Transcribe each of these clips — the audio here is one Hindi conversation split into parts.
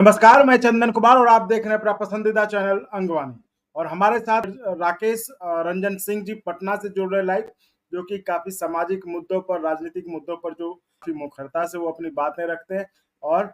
नमस्कार, मैं चंदन कुमार और आप देख रहे हैं अपना पसंदीदा चैनल अंगवानी। और हमारे साथ राकेश रंजन सिंह जी पटना से जुड़ रहे लाइव, जो कि काफी सामाजिक मुद्दों पर, राजनीतिक मुद्दों पर जो मुखरता से वो अपनी बातें रखते हैं और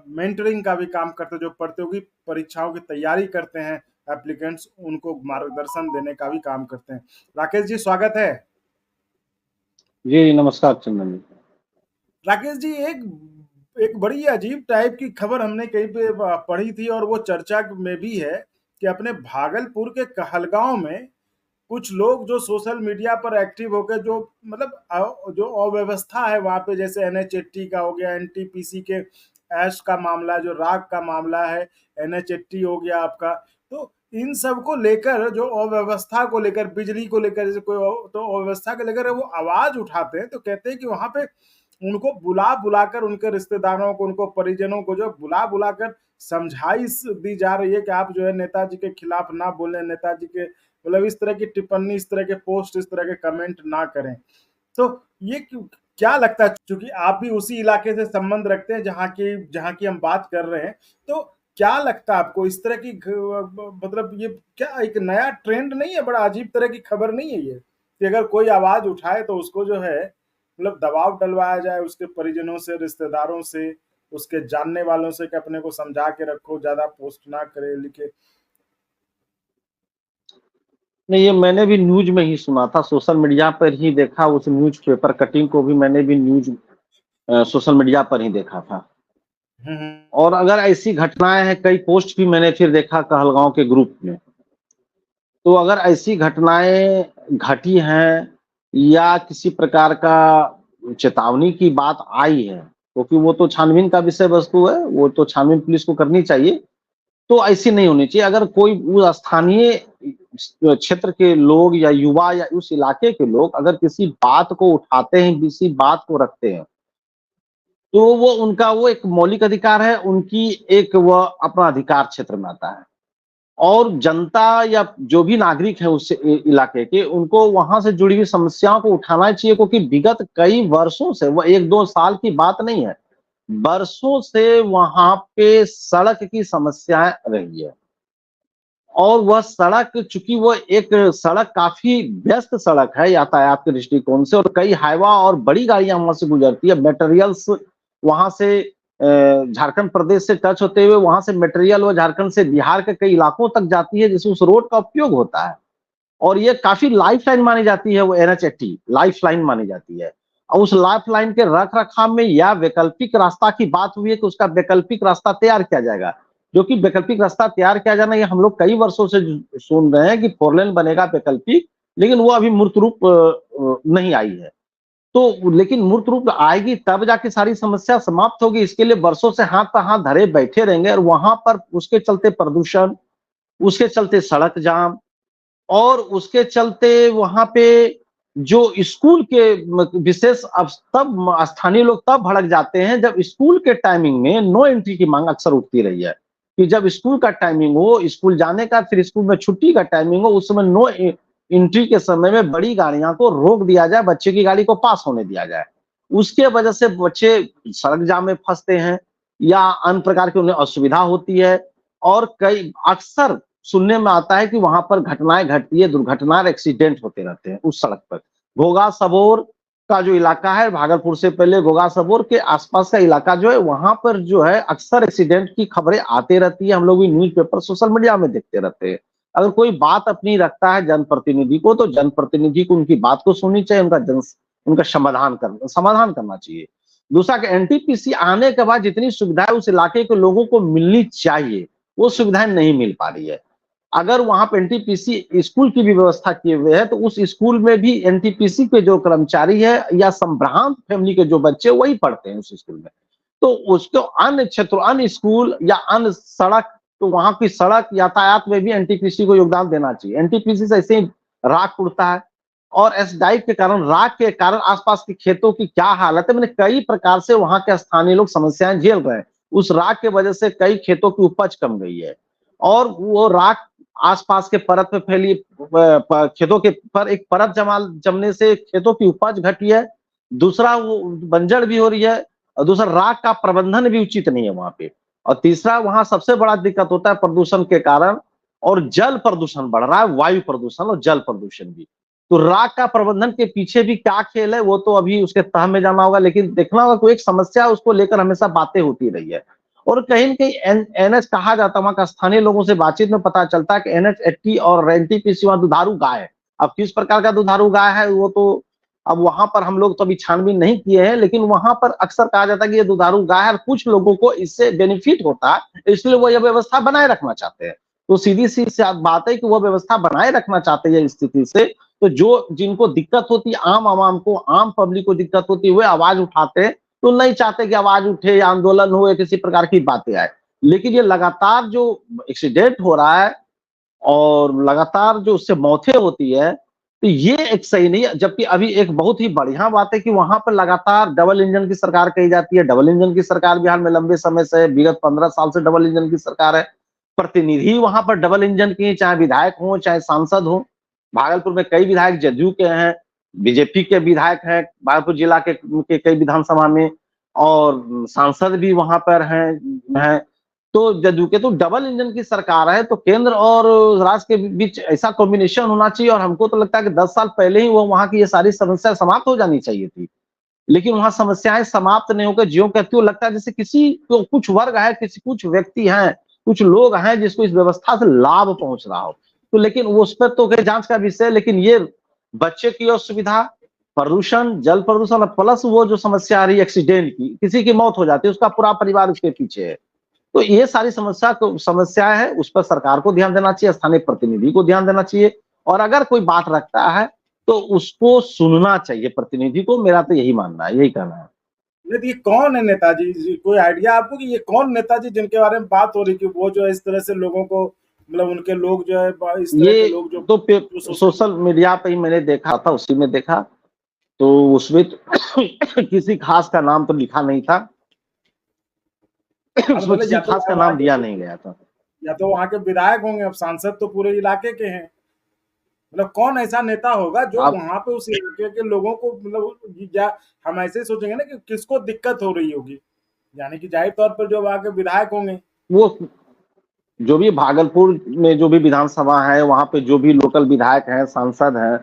मेंटरिंग का भी काम करते हैं, जो प्रतियोगी परीक्षाओं की तैयारी करते हैं एप्लीकेंट्स, उनको मार्गदर्शन देने का भी काम करते हैं। राकेश जी, स्वागत है। जी नमस्कार चंदन जी। राकेश जी, एक एक बड़ी अजीब टाइप की खबर हमने कहीं पे पढ़ी थी और वो चर्चा में भी है कि अपने भागलपुर के कहलगांव में कुछ लोग जो सोशल मीडिया पर एक्टिव होकर जो मतलब जो अव्यवस्था है वहां पे, जैसे NH80 का हो गया, NTPC के ऐश का मामला, जो राग का मामला है, NH80 हो गया आपका, तो इन सब को लेकर, जो अव्यवस्था को लेकर, बिजली को लेकर, जैसे कोई तो अव्यवस्था को लेकर वो आवाज उठाते हैं, तो कहते हैं कि वहां पे उनको बुला बुलाकर, उनके रिश्तेदारों को, उनको परिजनों को जो बुला बुलाकर समझाई दी जा रही है कि आप जो है नेताजी के खिलाफ ना बोलें, नेताजी के मतलब इस तरह की टिप्पणी, इस तरह के पोस्ट, इस तरह के कमेंट ना करें। तो ये क्या लगता है, क्योंकि आप भी उसी इलाके से संबंध रखते हैं जहाँ की हम बात कर रहे हैं, तो क्या लगता है आपको इस तरह की मतलब ये क्या एक नया ट्रेंड नहीं है? बड़ा अजीब तरह की खबर नहीं है ये कि अगर कोई आवाज उठाए तो उसको जो है मतलब दबाव डलवाया जाए उसके परिजनों से, रिश्तेदारों से, उसके जानने वालों से कि अपने को समझा के रखो, ज्यादा पोस्ट ना करे, लिखे। नहीं, ये मैंने भी न्यूज में ही सुना था, सोशल मीडिया पर ही देखा। उस न्यूज पेपर कटिंग को भी मैंने भी न्यूज सोशल मीडिया पर ही देखा था। हम्म। और अगर ऐसी घटनाएं हैं, कई पोस्ट भी मैंने फिर देखा कहलगांव के ग्रुप में। तो अगर ऐसी घटनाएं घटी हैं या किसी प्रकार का चेतावनी की बात आई है, क्योंकि वो तो छानबीन का विषय वस्तु है, वो तो छानबीन पुलिस को करनी चाहिए। तो ऐसी नहीं होनी चाहिए। अगर कोई उस स्थानीय क्षेत्र के लोग या युवा या उस इलाके के लोग अगर किसी बात को उठाते हैं, किसी बात को रखते हैं, तो वो उनका वो एक मौलिक अधिकार है, उनकी एक वह अपना अधिकार क्षेत्र में आता है। और जनता या जो भी नागरिक है उस इलाके के, उनको वहां से जुड़ी हुई समस्याओं को उठाना चाहिए, क्योंकि विगत कई वर्षों से, वह 1-2 साल की बात नहीं है, बरसों से वहां पे सड़क की समस्याएं रही है। और वह सड़क, चूंकि वो एक सड़क काफी व्यस्त सड़क है यातायात के दृष्टिकोण से, और कई हाईवा और बड़ी गाड़ियां वहां से गुजरती है। मटेरियल्स वहां से झारखंड प्रदेश से टच होते हुए वहां से मटेरियल वो झारखंड से बिहार के कई इलाकों तक जाती है, जिसमें उस रोड का उपयोग होता है। और ये काफी लाइफ लाइन मानी जाती है, वो NH80 लाइफ लाइन मानी जाती है। और उस लाइफ लाइन के रख रखाव में या वैकल्पिक रास्ता की बात हुई है कि उसका वैकल्पिक रास्ता तैयार किया जाएगा, जो कि वैकल्पिक रास्ता तैयार किया जाना, ये हम लोग कई वर्षों से सुन रहे हैं कि 4 लेन बनेगा वैकल्पिक, लेकिन वो अभी मूर्त रूप नहीं आई है। तो लेकिन मूर्त रूप आएगी तब जाके सारी समस्या समाप्त होगी। इसके लिए वर्षों से हाथ पर हाथ धरे बैठे रहेंगे, और वहां पर उसके चलते प्रदूषण, उसके चलते सड़क जाम, और उसके चलते वहां पे जो स्कूल के विशेष, अब तब स्थानीय लोग तब भड़क जाते हैं जब स्कूल के टाइमिंग में नो एंट्री की मांग अक्सर उठती रही है, कि जब स्कूल का टाइमिंग हो, स्कूल जाने का, फिर स्कूल में छुट्टी का टाइमिंग हो, उस समय नो एंट्री के समय में बड़ी गाड़ियां को रोक दिया जाए, बच्चे की गाड़ी को पास होने दिया जाए। उसके वजह से बच्चे सड़क जाम में फंसते हैं या अन्य प्रकार की उन्हें असुविधा होती है। और कई अक्सर सुनने में आता है कि वहां पर घटनाएं घटती है, दुर्घटना, एक्सीडेंट होते रहते हैं उस सड़क पर। घोगा सबोर का जो इलाका है, भागलपुर से पहले घोगा सबोर के आसपास का इलाका जो है, वहां पर जो है अक्सर एक्सीडेंट की खबरें आते रहती है। हम लोग भी न्यूज़पेपर, सोशल मीडिया में देखते रहते हैं। अगर कोई बात अपनी रखता है जनप्रतिनिधि को, तो जनप्रतिनिधि को उनकी बात को सुननी चाहिए, उनका समाधान करना चाहिए। दूसरा कि NTPC आने के बाद जितनी सुविधाएं उस इलाके के लोगों को मिलनी चाहिए, वो सुविधाएं नहीं मिल पा रही है। अगर वहां पर NTPC स्कूल की भी व्यवस्था किए हुए है, तो उस स्कूल में भी NTPC के जो कर्मचारी है या संभ्रांत फैमिली के जो बच्चे, वही पढ़ते हैं उस स्कूल में। तो उसको अन्य क्षेत्र, अन्य स्कूल या अन्य सड़क, तो वहां की सड़क यातायात में भी NTPC को योगदान देना चाहिए। NTPC से ऐसे ही राख उड़ता है, और एसडाइक के कारण, राख के कारण आसपास के खेतों की क्या हालत है, मैंने कई प्रकार से वहां के स्थानीय लोग समस्याएं झेल रहे हैं। उस राख के वजह से कई खेतों की उपज कम गई है, और वो राख आसपास के परत पे फैली, खेतों के पर एक परत जमने से खेतों की उपज घटी है। दूसरा, वो बंजर भी हो रही है, और दूसरा राख का प्रबंधन भी उचित नहीं है वहां पे। और तीसरा वहां सबसे बड़ा दिक्कत होता है प्रदूषण के कारण, और जल प्रदूषण बढ़ रहा है, वायु प्रदूषण और जल प्रदूषण भी। तो राख का प्रबंधन के पीछे भी क्या खेल है वो तो अभी उसके तह में जाना होगा, लेकिन देखना होगा कोई एक समस्या उसको लेकर हमेशा बातें होती रही है। और कहीं न कहीं एनएच कहा जाता है, वहां का स्थानीय लोगों से बातचीत में पता चलता है कि एनएच 80 और एनटीपीसी वहां दुधारू गाय है। अब किस प्रकार का दुधारू गाय है वो तो अब वहां पर हम लोग तो अभी छानबीन नहीं किए हैं, लेकिन वहां पर अक्सर कहा जाता है कि ये दुधारू गाय है, कुछ लोगों को इससे बेनिफिट होता है, इसलिए वो यह व्यवस्था बनाए रखना चाहते हैं। तो सीधी सी बात है कि वो व्यवस्था बनाए रखना चाहते हैं स्थिति से। तो जो जिनको दिक्कत होती है, आम आवाम को, आम पब्लिक को दिक्कत होती है, वे आवाज उठाते हैं। तो नहीं चाहते कि आवाज उठे या आंदोलन हो या किसी प्रकार की बातें आए। लेकिन ये लगातार जो एक्सीडेंट हो रहा है और लगातार जो उससे मौतें होती है, तो ये एक सही नहीं है। जबकि अभी एक बहुत ही बढ़िया बात है कि वहां पर लगातार डबल इंजन की सरकार कही जाती है। डबल इंजन की सरकार बिहार में लंबे समय से, विगत 15 साल से डबल इंजन की सरकार है। प्रतिनिधि वहां पर डबल इंजन की, चाहे विधायक हो चाहे सांसद हो। भागलपुर में कई विधायक जदयू के हैं, बीजेपी के विधायक हैं भागलपुर जिला के कई विधानसभा में, और सांसद भी वहां पर हैं। तो जदयू के, तो डबल इंजन की सरकार है, तो केंद्र और राज्य के बीच ऐसा कॉम्बिनेशन होना चाहिए। और हमको तो लगता है कि 10 साल पहले ही वो वहां की ये सारी समस्या समाप्त हो जानी चाहिए थी। लेकिन वहां समस्याएं समाप्त नहीं होकर ज्यों का त्यों लगता है जैसे किसी को, कुछ वर्ग है, किसी कुछ व्यक्ति हैं, कुछ लोग हैं जिसको इस व्यवस्था से लाभ पहुंच रहा हो। तो लेकिन वो उस पर तो जांच का विषय है, लेकिन ये बच्चे की असुविधा, प्रदूषण, जल प्रदूषण और प्लस वो जो समस्या आ रही है एक्सीडेंट की, किसी की मौत हो जाती है, उसका पूरा परिवार उसके पीछे है। तो ये सारी समस्या है, उस पर सरकार को ध्यान देना चाहिए, स्थानीय प्रतिनिधि को ध्यान देना चाहिए। और अगर कोई बात रखता है तो उसको सुनना चाहिए प्रतिनिधि को। मेरा तो यही मानना है, यही कहना है। नहीं तो ये कौन है नेताजी जी? कोई आइडिया आपको कि ये कौन नेताजी जिनके बारे में बात हो रही कि वो जो है इस तरह से लोगों को, मतलब उनके लोग जो है इस तरह के ये लोग जो तो सोशल। सोशल मीडिया पे ही मैंने देखा था, उसी में देखा। तो उसमें किसी खास का नाम तो लिखा नहीं था। अब उसमें मतलब किसी या तो खास का वहाँ नाम के, दिया नहीं गया था। या तो वहाँ के विधायक होंगे, अब सांसद तो पूरे इलाके के हैं। मतलब कौन ऐसा नेता होगा जो आप वहां पे उस इलाके के लोगों को, मतलब या हम ऐसे सोचेंगे ना कि किसको दिक्कत हो रही होगी, यानी कि जाहिर तौर पर जो वहाँ के विधायक होंगे। वो जो भी भागलपुर में जो भी विधानसभा है, वहां पे जो भी लोकल विधायक हैं, सांसद हैं,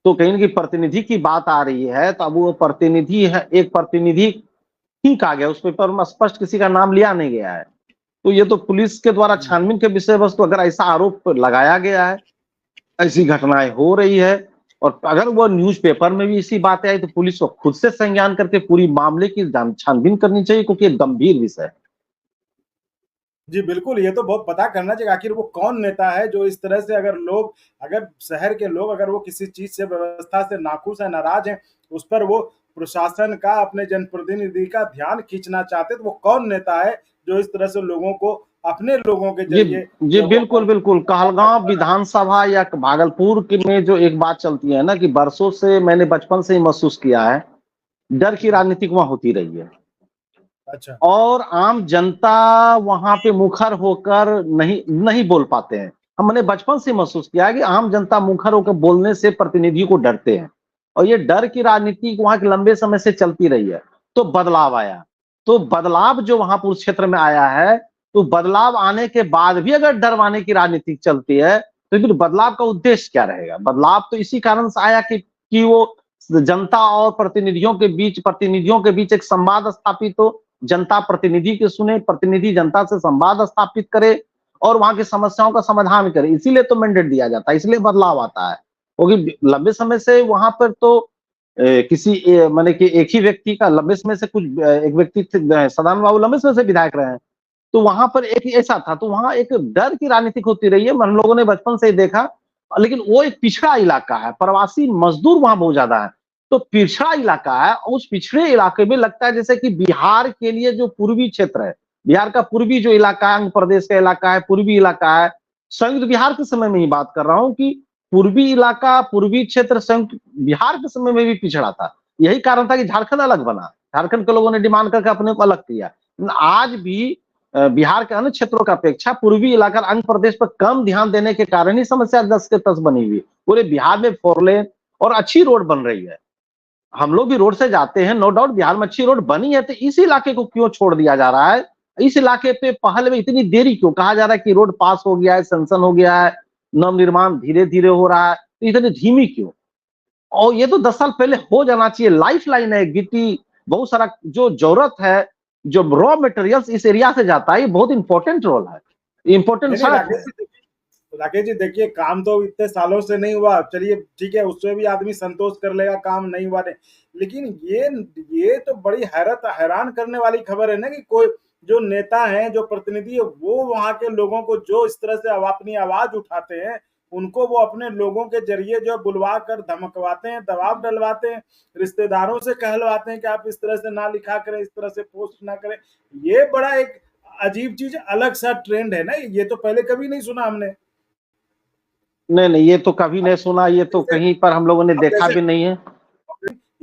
तो कहीं ना कहीं प्रतिनिधि की बात आ रही है। तो अब वो प्रतिनिधि है, एक प्रतिनिधि ठीक आ गया, उस पेपर में स्पष्ट किसी का नाम लिया नहीं गया है। तो ये तो पुलिस के द्वारा छानबीन के विषय वस्तु, अगर ऐसा आरोप लगाया गया है, ऐसी घटनाएं हो रही है, और अगर वो न्यूज़पेपर में भी इसी बातें आई, तो पुलिस को खुद से संज्ञान करके पूरी मामले की छानबीन करनी चाहिए, क्योंकि एक गंभीर विषय है। जी बिल्कुल, ये तो बहुत पता करना चाहिए आखिर वो कौन नेता है जो इस तरह से, अगर लोग, अगर शहर के लोग अगर वो किसी चीज से, व्यवस्था से नाखुश है, नाराज हैं, उस पर वो प्रशासन का, अपने जनप्रतिनिधि का ध्यान खींचना चाहते, तो वो कौन नेता है जो इस तरह से लोगों को, अपने लोगों के जी जरिए जी, जो बिल्कुल बिल्कुल। कहलगांव विधानसभा या भागलपुर के में जो एक बात चलती है ना, कि बरसों से मैंने बचपन से ही महसूस किया है, डर की राजनीति वहां होती रही है। अच्छा। और आम जनता वहां पे मुखर होकर नहीं नहीं बोल पाते हैं। हमने बचपन से महसूस किया है कि आम जनता मुखर होकर बोलने से प्रतिनिधियों को डरते हैं, और ये डर की राजनीति वहां के लंबे समय से चलती रही है। तो बदलाव आया, तो बदलाव जो वहां उस क्षेत्र में आया है, तो बदलाव आने के बाद भी अगर डरवाने की राजनीति चलती है, तो फिर बदलाव का उद्देश्य क्या रहेगा? बदलाव तो इसी कारण से आया कि वो जनता और प्रतिनिधियों के बीच एक संवाद स्थापित हो, जनता प्रतिनिधि के सुने, प्रतिनिधि जनता से संवाद स्थापित करे और वहां की समस्याओं का समाधान करे। इसीलिए तो मैंडेट दिया जाता है, इसलिए बदलाव आता है। क्योंकि लंबे समय से वहां पर तो माने कि एक ही व्यक्ति का लंबे समय से एक व्यक्ति सदानंद बाबू लंबे समय से विधायक रहे हैं। तो वहां पर एक ऐसा था, तो वहां एक डर की राजनीति होती रही है, हम लोगों ने बचपन से ही देखा। लेकिन वो एक पिछड़ा इलाका है, प्रवासी मजदूर वहां बहुत ज्यादा है, तो पिछड़ा इलाका है। उस पिछड़े इलाके में लगता है जैसे कि बिहार के लिए जो पूर्वी क्षेत्र है, बिहार का पूर्वी जो इलाका है, प्रदेश का इलाका है, पूर्वी इलाका है, संयुक्त बिहार के समय में ही बात कर रहा हूँ कि पूर्वी इलाका, पूर्वी क्षेत्र संयुक्त बिहार के समय में भी पिछड़ा था। यही कारण था कि झारखंड अलग बना, झारखंड के लोगों ने डिमांड करके अपने को अलग किया। आज भी बिहार के अन्य क्षेत्रों का अपेक्षा पूर्वी इलाका आंध्र प्रदेश पर कम ध्यान देने के कारण ही समस्या 10 के 10 बनी हुई। पूरे बिहार में 4 लेन और अच्छी रोड बन रही है, हम लोग भी रोड से जाते हैं, नो डाउट बिहार में अच्छी रोड बनी है, तो इस इलाके को क्यों छोड़ दिया जा रहा है? इस इलाके पे पहल में इतनी देरी क्यों? कहा जा रहा है कि रोड पास हो गया है, सैंक्शन हो गया है, नव निर्माण धीरे धीरे हो रहा है, तो इतनी धीमी क्यों? और ये तो 10 साल पहले हो जाना चाहिए। लाइफ लाइन है, गिट्टी बहुत सारा जो जरूरत है, जो रॉ मटेरियल्स इस एरिया से जाता है, ये बहुत इंपॉर्टेंट रोल है, इंपॉर्टेंट नहीं नहीं सड़क है। राकेश जी देखिए, काम तो इतने सालों से नहीं हुआ, चलिए ठीक है, उससे भी आदमी संतोष कर लेगा, काम नहीं हुआ नहीं। लेकिन ये तो बड़ी हैरान करने वाली खबर है ना कि कोई जो नेता है, जो प्रतिनिधि है, वो वहां के लोगों को जो इस तरह से अपनी आवाज उठाते हैं, उनको वो अपने लोगों के जरिए जो बुलवा कर धमकवाते हैं, दबाव डलवाते हैं, रिश्तेदारों से कहलवाते हैं कि आप इस तरह से ना लिखा करें, इस तरह से पोस्ट ना करें। ये बड़ा एक अजीब चीज, अलग सा ट्रेंड है ना, ये तो पहले कभी नहीं सुना हमने। नहीं नहीं, ये तो कभी नहीं सुना, ये तो कहीं पर हम लोगों ने अब देखा जैसे भी नहीं है।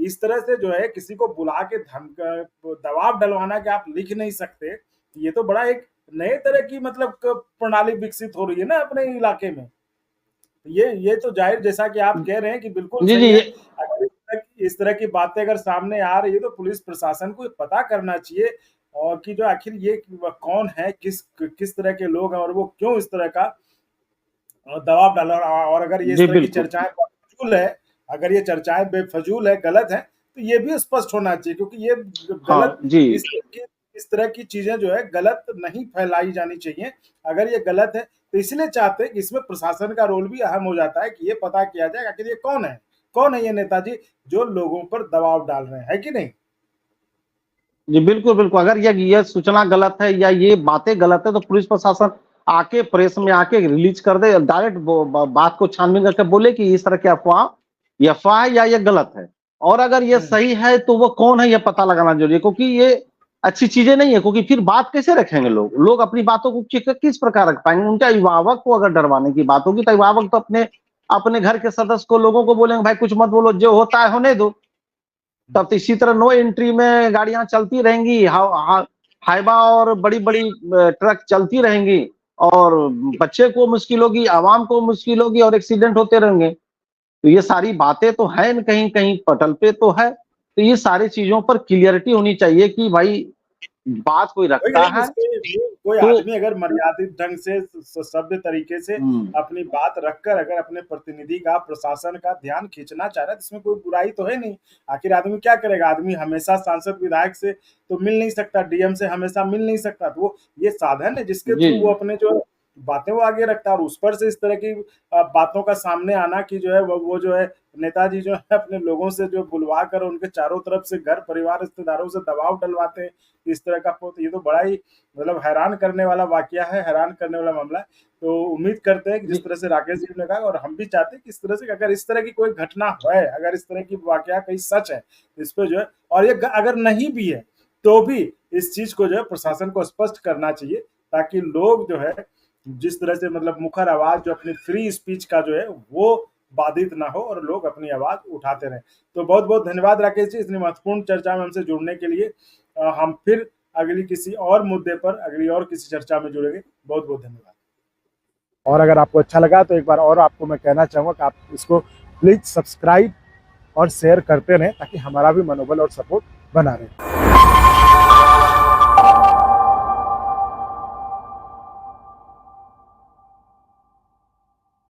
इस तरह से जो है किसी को बुला के धमक दबाव डलवाना कि आप लिख नहीं सकते, ये तो बड़ा एक नए तरह की मतलब प्रणाली विकसित हो रही है ना अपने इलाके में। ये तो जाहिर, जैसा कि आप कह रहे हैं कि बिल्कुल जी सही जी है। अगर इस तरह की बातें अगर सामने आ रही है तो पुलिस प्रशासन को पता करना चाहिए, और कि जो आखिर ये कौन है, किस तरह के लोग हैं, और वो क्यों इस तरह का दबाव डाला। और अगर ये इस जी तरह की बिल्कुल। चर्चाएं बेफजूल है, अगर ये चर्चाएं बेफजूल है, गलत है, तो ये भी स्पष्ट होना चाहिए, क्योंकि ये हाँ गलत, जी इस तरह की चीजें जो है गलत नहीं फैलाई जानी चाहिए। अगर ये गलत है तो इसलिए चाहते हैं कि इसमें प्रशासन का रोल भी अहम हो जाता है कि ये पता किया जाए आखिर ये कौन है ये नेताजी जो लोगों पर दबाव डाल रहे हैं, है कि नहीं। जी बिल्कुल बिल्कुल। अगर ये सूचना गलत है या ये बातें गलत है तो पुलिस प्रशासन आके प्रेस में आके रिलीज कर दे, डायरेक्ट बात को छानबीन करके बोले कि इस तरह की अफवाह है या ये गलत है। और अगर ये सही है तो वो कौन है ये पता लगाना जरूरी है, क्योंकि ये अच्छी चीजें नहीं है। क्योंकि फिर बात कैसे रखेंगे लोग अपनी बातों को किस प्रकार रख पाएंगे? उनके अभिभावक को अगर डरवाने की बात होगी तो अभिभावक तो अपने अपने घर के सदस्य को, लोगों को बोलेंगे भाई कुछ मत बोलो, जो होता है होने दो। तब तो इसी तरह नो एंट्री में गाड़ियां चलती रहेंगी, हाइबा और बड़ी बड़ी ट्रक चलती रहेंगी, और बच्चे को मुश्किल होगी, आवाम को मुश्किल होगी, और एक्सीडेंट होते रहेंगे। तो ये सारी बातें तो है न, कहीं कहीं पटल पे तो है। तो ये सारी चीजों पर क्लियरिटी होनी चाहिए कि भाई बात कोई रखता है कोई तो आदमी अगर मर्यादित ढंग से सभ्य तरीके से अपनी बात रखकर अगर अपने प्रतिनिधि का, प्रशासन का ध्यान खींचना चाह रहा है तो इसमें कोई बुराई तो है नहीं। आखिर आदमी क्या करेगा, आदमी हमेशा सांसद विधायक से तो मिल नहीं सकता, डीएम से हमेशा मिल नहीं सकता, तो वो ये साधन है जिसके जी थ्रू वो अपने जो बातें वो आगे रखता है। और उस पर से इस तरह की बातों का सामने आना कि जो है वो जो है नेताजी जो है अपने लोगों से जो बुलवा कर उनके चारों तरफ से घर परिवार रिश्तेदारों से दबाव डलवाते हैं इस तरह का, ये तो बड़ा ही मतलब हैरान करने वाला वाकया है, हैरान करने वाला मामला है। तो उम्मीद करते हैं कि जिस तरह से राकेश जी ने कहा, और हम भी चाहते हैं कि इस तरह से अगर इस तरह की कोई घटना है, अगर इस तरह की वाकया कहीं सच है, इस पे जो है, और ये अगर नहीं भी है तो भी इस चीज को जो है प्रशासन को स्पष्ट करना चाहिए, ताकि लोग जो है जिस तरह से मतलब मुखर आवाज जो अपनी फ्री स्पीच का जो है वो बाधित ना हो और लोग अपनी आवाज उठाते रहें। तो बहुत बहुत धन्यवाद राकेश जी इतनी महत्वपूर्ण चर्चा में हमसे जुड़ने के लिए। हम फिर अगली किसी और मुद्दे पर अगली और किसी चर्चा में जुड़ेंगे। बहुत बहुत धन्यवाद। और अगर आपको अच्छा लगा तो एक बार और आपको मैं कहना चाहूंगा कि आप इसको प्लीज सब्सक्राइब और शेयर करते रहें ताकि हमारा भी मनोबल और सपोर्ट बना रहे।